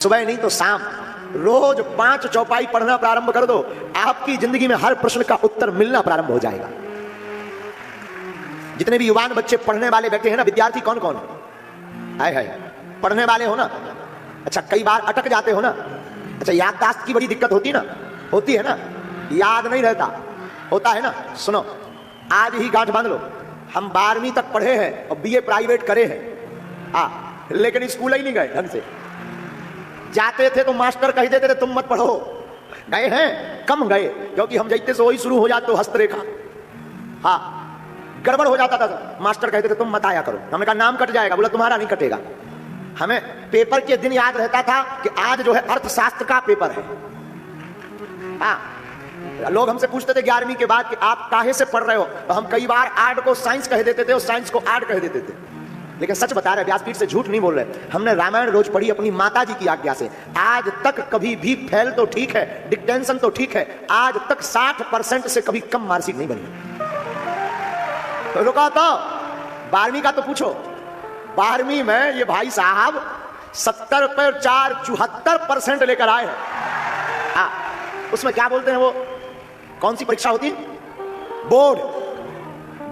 सुबह नहीं तो शाम रोज 5 चौपाई पढ़ना प्रारंभ कर दो, आपकी जिंदगी में हर प्रश्न का उत्तर मिलना प्रारंभ हो जाएगा। जितने भी युवान बच्चे पढ़ने वाले बैठे हैं ना, विद्यार्थी कौन कौन है? हाय पढ़ने वाले हो ना? अच्छा, कई बार अटक जाते हो ना? अच्छा, याददाश्त की बड़ी दिक्कत होती ना? होती है ना? याद नहीं रहता, होता है ना? सुनो, आज ही गांठ बांध लो, हम 12वीं तक पढ़े हैं और बीए प्राइवेट करे हैं, लेकिन स्कूल ही नहीं गए ढंग से। जाते थे तो मास्टर कह देते थे तुम मत पढ़ो, गए हैं कम गए, क्योंकि हम जैसे से वही शुरू हो जाते हस्तरेखा, गड़बड़ हो जाता था। मास्टर कहते थे तुम मत आया करो, हमने कहा नाम कट जाएगा, बोला तुम्हारा नहीं कटेगा। हमें पेपर के दिन याद रहता था कि आज जो है अर्थशास्त्र का पेपर है। लोग हमसे पूछते थे 11वीं के बाद कि आप काहे से पढ़ रहे हो, तो हम कई बार आर्ट को साइंस कह देते थे और साइंस को आर्ट कह देते थे। लेकिन सच बता रहे, व्यासपीठ से झूठ नहीं बोल रहे, हमने रामायण रोज पढ़ी अपनी माता जी की आज्ञा से। आज तक कभी भी फेल तो ठीक है, डिक्टेंशन तो ठीक है, आज तक 60% से कभी कम मार्कशीट नहीं बनी। तो रुका तो 12वीं का तो पूछो, 12वीं में ये भाई साहब 70 पे 4 74% लेकर आए हैं। उसमें क्या बोलते हैं, वो कौन सी परीक्षा होती है?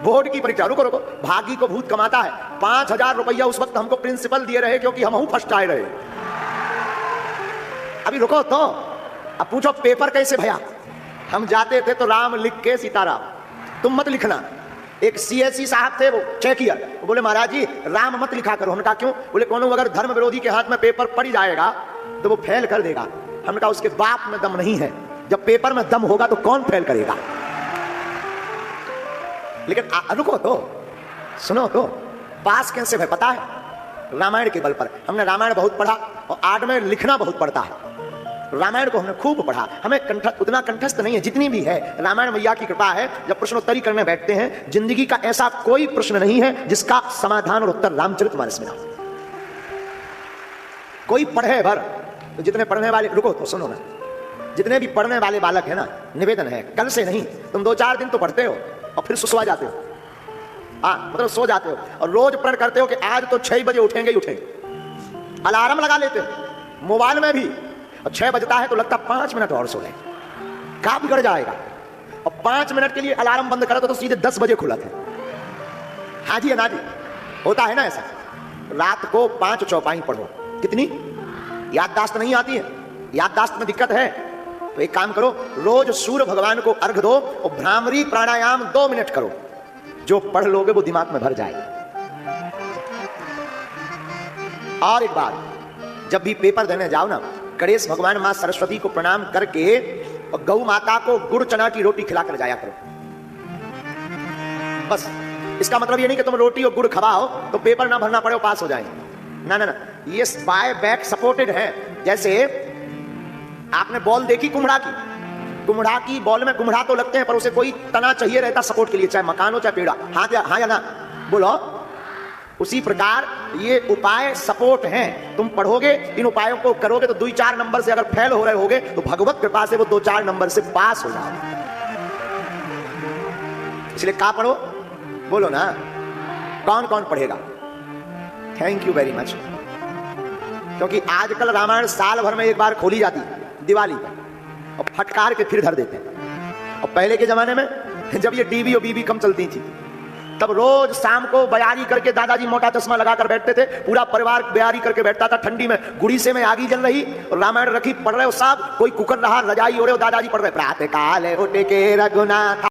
बोर्ड की परीक्षा। रुको, भागी को भूत कमाता है। 5000 रुपया उस वक्त हमको प्रिंसिपल दिए रहे क्योंकि हम फर्स्ट आए रहे। अभी रुको तो, अब पूछो पेपर कैसे भया? हम जाते थे तो राम लिख के सीताराम, तुम मत लिखना। एक सीएससी साहब थे, वो चेक किया, वो बोले महाराज जी राम मत लिखा करो। हमने कहा क्यों? बोले कोनो अगर धर्म विरोधी के हाथ में पेपर पड़ जाएगा तो वो फेल कर देगा। हमने कहा उसके बाप में दम नहीं है, जब पेपर में दम होगा तो कौन फेल करेगा? लेकिन रुको तो, सुनो तो, पास कैसे है पता है? रामायण के बल पर। हमने रामायण बहुत पढ़ा और आर्ट में लिखना बहुत पड़ता है। रामायण को हमने खूब पढ़ा, हमें उतना कंठस्थ नहीं है जितनी भी है। रामायण मैया की कृपा है, जब प्रश्नोत्तरी करने बैठते हैं, जिंदगी का ऐसा कोई प्रश्न नहीं है जिसका समाधान और उत्तर रामचरितमानस में ना हो। कोई पढ़े भर तो जितने पढ़ने वाले, रुको तो सुनो ना, जितने भी पढ़ने वाले बालक है ना, निवेदन है कल से नहीं, तुम 2-4 दिन तो पढ़ते हो और फिर सो जाते हो। मतलब सो जाते हो और रोज प्रण करते हो कि आज तो 6 बजे उठेंगे ही उठेंगे। अलार्म लगा लेते हो मोबाइल में भी, और 6 बजता है तो लगता 5 मिनट और सो लें, क्या बिगड़ जाएगा? और 5 मिनट के लिए अलार्म बंद करो तो सीधे 10 बजे खुला था। हाँ जी, ना जी, होता है ना ऐसा। रात को 5 चौपाई पढ़ो। कितनी? याददाश्त नहीं आती है, याददाश्त में दिक्कत है तो एक काम करो, रोज सूर्य भगवान को अर्घ दो और भ्रामरी प्राणायाम 2 मिनट करो। जो पढ़ लोगे वो दिमाग में भर जाएगा। और एक बात, जब भी पेपर देने जाओ ना, गणेश भगवान मां सरस्वती को प्रणाम करके और गौ माता को गुड़ चना की रोटी खिलाकर जाया करो। बस, इसका मतलब ये नहीं कि तुम रोटी और गुड़ खवाओ तो पेपर ना भरना पड़े, पास हो जाएंगे। ना, ये बाय बैक सपोर्टेड है। जैसे आपने बॉल देखी कुम्हड़ा की बॉल में कुम्हड़ा तो लगते हैं, पर उसे कोई तना चाहिए रहता सपोर्ट के लिए, चाहे मकान हो चाहे पेड़ा। हाँ या ना बोलो। उसी प्रकार ये उपाय सपोर्ट हैं। तुम पढ़ोगे, इन उपायों को करोगे तो 2-4 नंबर से अगर फेल हो रहे होगे तो भगवत कृपा से वो 2-4 नंबर से पास हो जाओगे। इसलिए क्या पढ़ो? बोलो ना, कौन कौन पढ़ेगा? Thank you very much. क्योंकि आजकल रामायण साल भर में एक बार खोली जाती है, दिवाली पर, और फटकार के फिर धर देते हैं। और पहले के जमाने में जब ये डीवी और बीबी कम चलती थी, तब रोज शाम को बयारी करके दादाजी मोटा चश्मा लगाकर बैठते थे, पूरा परिवार बयारी करके बैठता था। ठंडी में गुड़ीसे में आगी जल रही और रामायण रखी, पढ़ रहे हो साहब, कोई कुकर रहा, रजाई ओढ़े, दादाजी पढ़ रहे, प्रातः काल उठ के रघुनाथ।